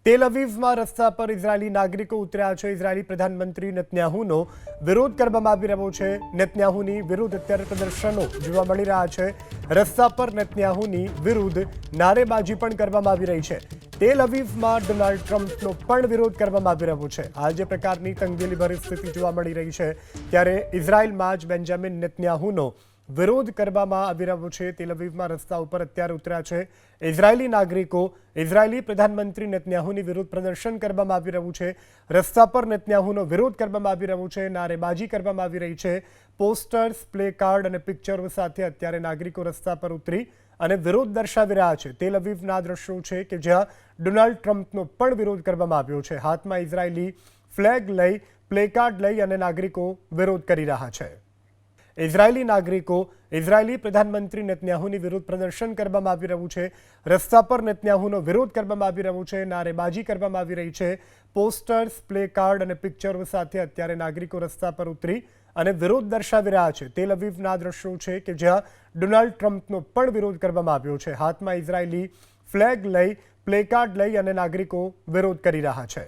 તેલ અવીવમાં રસ્તા પર ઇઝરાયેલી નાગરિકો ઉતર્યા છે। ઇઝરાયેલી પ્રધાનમંત્રી નેતન્યાહુનો વિરોધ કરવામાં આવી રહ્યો છે। નેતન્યાહુની વિરુદ્ધ અત્યારે પ્રદર્શનો જોવા મળી રહ્યા છે। રસ્તા પર નેતન્યાહુની વિરુદ્ધ નારેબાજી પણ કરવામાં આવી રહી છે। તેલ અવીવમાં ડોનાલ્ડ ટ્રમ્પનો પણ વિરોધ કરવામાં આવી રહ્યો છે। આ જે પ્રકારની તંગદિલીભરી સ્થિતિ જોવા મળી રહી છે ત્યારે ઇઝરાયેલમાં જ બેન્જામિન નેતન્યાહુનો વિરોધ કરવામાં આવી રહ્યો છે। તેલ અવીવમાં રસ્તા ઉપર અત્યારે ઉતર્યા છે ઇઝરાયેલી નાગરિકો। ઇઝરાયેલી પ્રધાનમંત્રી નેતન્યાહુની વિરુદ્ધ પ્રદર્શન કરવામાં આવી રહ્યું છે। રસ્તા પર નેતન્યાહુનો વિરોધ કરવામાં આવી રહ્યો છે, નારેબાજી કરવામાં આવી રહી છે। પોસ્ટર્સ, પ્લે કાર્ડ અને પિક્ચરો સાથે અત્યારે નાગરિકો રસ્તા પર ઉતરી અને વિરોધ દર્શાવી રહ્યા છે। તેલ અવીવના દ્રશ્યો છે કે જ્યાં ડોનાલ્ડ ટ્રમ્પનો પણ વિરોધ કરવામાં આવ્યો છે। હાથમાં ઇઝરાયેલી ફ્લેગ લઈ, પ્લે કાર્ડ લઈ અને નાગરિકો વિરોધ કરી રહ્યા છે। ઇઝરાયેલી નાગરિકો ઇઝરાયેલી પ્રધાનમંત્રી નેતન્યાહુની વિરુદ્ધ પ્રદર્શન કરવામાં આવી રહ્યું છે। રસ્તા પર નેતન્યાહુનો વિરોધ કરવામાં આવી રહ્યો છે, નારેબાજી કરવામાં આવી રહી છે। પોસ્ટર્સ, પ્લે કાર્ડ અને પિક્ચરો સાથે અત્યારે નાગરિકો રસ્તા પર ઉતરી અને વિરોધ દર્શાવી રહ્યા છે। તેલ અવીવના દ્રશ્યો છે કે જ્યાં ડોનાલ્ડ ટ્રમ્પનો પણ વિરોધ કરવામાં આવ્યો છે। હાથમાં ઇઝરાયેલી ફ્લેગ લઈ, પ્લે કાર્ડ લઈ અને નાગરિકો વિરોધ કરી રહ્યા છે।